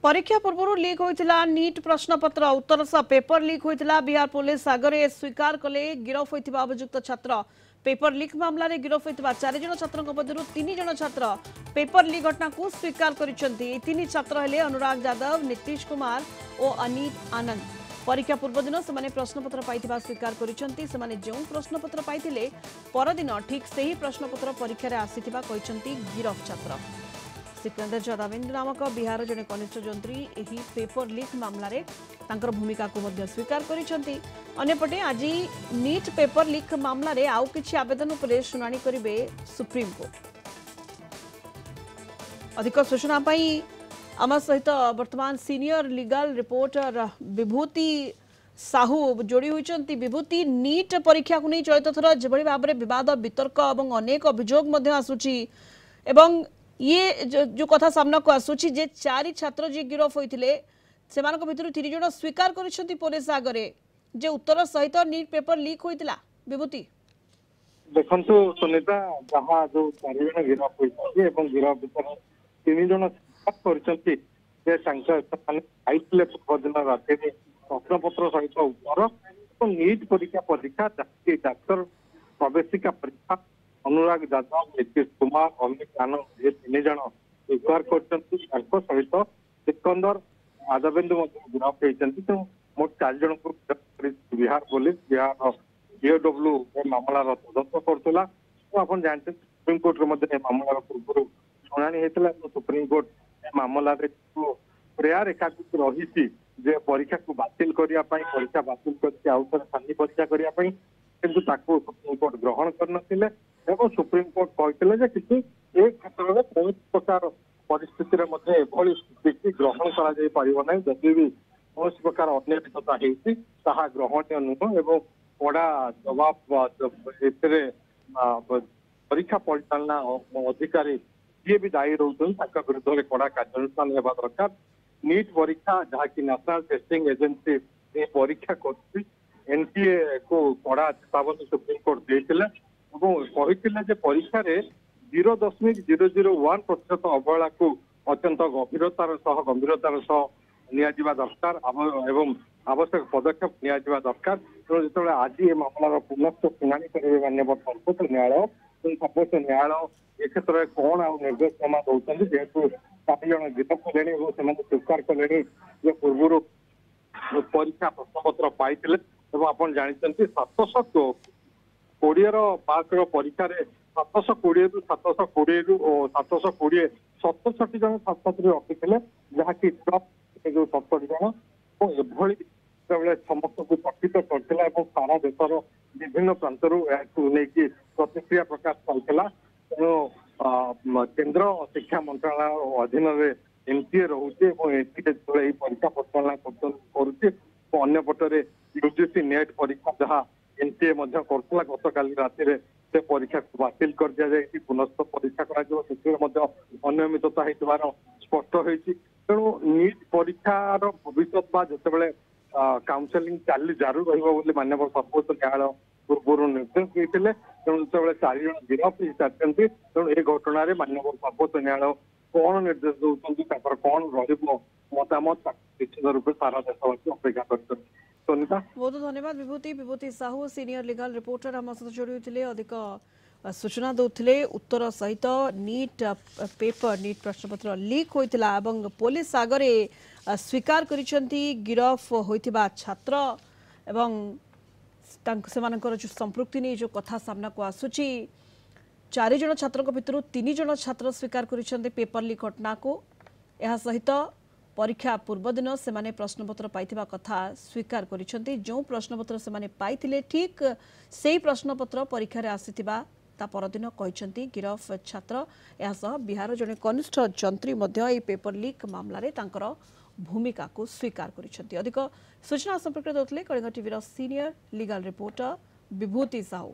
परीक्षा पूर्व लीक होता नीट प्रश्नपत्र उत्तर सह पेपर लीक होता बिहार पुलिस आगे स्वीकार कले गिरफ होता अभियुक्त छात्र पेपर लीक मामलें गिरफ होता 4 जन छात्रों मध्य 3 जन छात्र पेपर लीक घटना को स्वीकार कर छात्र हेले अनुराग यादव नीतीश कुमार और अनित आनंद परीक्षा पूर्व दिन से प्रश्नपत्र पाई स्वीकार कर जो प्रश्नपत्र पाई परदिन ठीक से ही प्रश्नपत्र परीक्षा आसीथिबा गिरफ छात्र सिकंदर जदावेन्द्र नामक बिहार जड़े कनिष्ठ जंत्री यही पेपर लीक मामलें भूमिका को स्वीकार करपटे आज नीट पेपर लीक मामलें आउ किछि आवेदन पर शुनानी करेंगे सुप्रीम कोर्ट। अधिक सूचना आम सहित वर्तमान senior legal reporter Bibhuti Sahu जोड़ी होती। विभूति नीट परीक्षा को नहीं चलित थर जो भाव में विवाद वितर्क और अनेक अभियोग आसूची एवं ये जो कथा सामना को आसूची जे 4 छात्र जी गिरफ होते से भितर 3 जन स्वीकार कर पुलिस आगे जे उत्तर सहित नीट पेपर लीक होता। विभूति देखु सुनीता जहाँ जो 4 जन गिरफ होती गिरफ भर 3 जन कर पूर्व दिन राति प्रश्नपत्र सहित उत्तर नीट परीक्षा डाक्तर प्रवेशिका परीक्षा अनुराग यादव नीतीश कुमार अमित आनंद ये 3 जन स्वीकार कर सहित सिकंदर यादवेन्द्र गिरफ होती तो मोट 4 जन को बिहार पुलिस बिहार बीओडब्ल्यू मामलार तदंत करुला आप जानते सुप्रीम कोर्ट मामलार पूर्व शुणी होता सुप्रीम कोर्ट मामला प्रेयर एकादश रही परीक्षा को बातिल करने परीक्षा बातिल करके आउ थे शांति परीक्षा करने किंतु ताको सुप्रीम कोर्ट ग्रहण करनथिले एवं सुप्रीम कोर्ट कहते कि ए क्षेत्र में कौन प्रकार परिस्थिति स्थिति ग्रहण कर जदि भी कौन प्रकार अनियमितता होता ग्रहणीय नुह एवं कड़ा जवाब परीक्षा परिचालना अधिकारी ये भी दायी रोचन विरुद्ध में कड़ा कार्यानुष्ठान होगा दरकार। नीट परीक्षा जहाँकि नेशनल टेस्टिंग एजेंसी ये परीक्षा कर एनटीए को कड़ा चेतावनी सुप्रीम कोर्ट देते कहते परीक्षा 0.001% अवहेला को अत्यंत गंभीरतार नियाजिबा दरकार एवं आवश्यक पदक्षेप नियाजिबा दरकार। तेणु जो आज ये मामलार पुनः शुणाणी करेंगे माननीय सर्वोच्च न्यायालय सर्वोच्च न्यायालय ए क्षेत्र में कौन आउ निर्देशनामा दौरान जेहेतु 4 जन गिरफ कले स्वीकार कले पूर्व परीक्षा प्रश्नपत्र पाई आप जानते 720 पास परीक्षा 720 रु 720 67 जन छात्र छात्री रखी जहाँकि जो 70 जन एभली समस्त को चकित करता सारा देशर विभिन्न प्रांतर नहीं प्रतिक्रिया प्रकाश पाता तेणु केन्द्र शिक्षा मंत्रालय अधीन एनटीए रोचे एनटीए जो परीक्षा परिचालना करपटे यूजीसी नेट परीक्षा जहाँ एनटीए करुला गतकाली राति से परीक्षा को बातिल कर दिया जाए पुनः परीक्षा कर अनियमितता होतार स्पष्ट होती। तेणु नीट परीक्षार भविष्य जिते काउनसेलिंग चाली जारी रही माननीय सर्वोच्च न्यायालय पूर्व निर्देश देते तेणु जो 4 जन गिरफ हो सारी तेणु ए घटन माननीय सर्वोच्च न्यायालय कौन निर्देश दौरान कौन रतामत निश्चित रूप सारा देशवासी अपेक्षा कर। बहुत धन्यवाद विभूति साहू सीनियर लीगल रिपोर्टर आम सहित जोड़ी होते अधिक सूचना दौले उत्तर सहित नीट पेपर नीट प्रश्नपत्र लीक होता पुलिस आगे स्वीकार कर गिरफ होता छात्र एवं जो संपृक्ति नहीं जो कथा सामना को आसूची 4 जन छात्र भितर 3 जन छात्र स्वीकार कर पेपर लीक घटना को यह सहित परीक्षा पूर्व दिन से प्रश्नपत्र पाई कथा स्वीकार कर जो प्रश्नपत्र से पाई ठीक से प्रश्नपत्र परीक्षा आसीथिबा ता परदिन कहते गिरफ छात्र यह बिहार जड़े कनिष्ठ जंत्री पेपर लीक मामलें भूमिका को स्वीकार कर। अधिक सूचना संपर्क देते Kalinga TV senior legal reporter Bibhuti Sahu.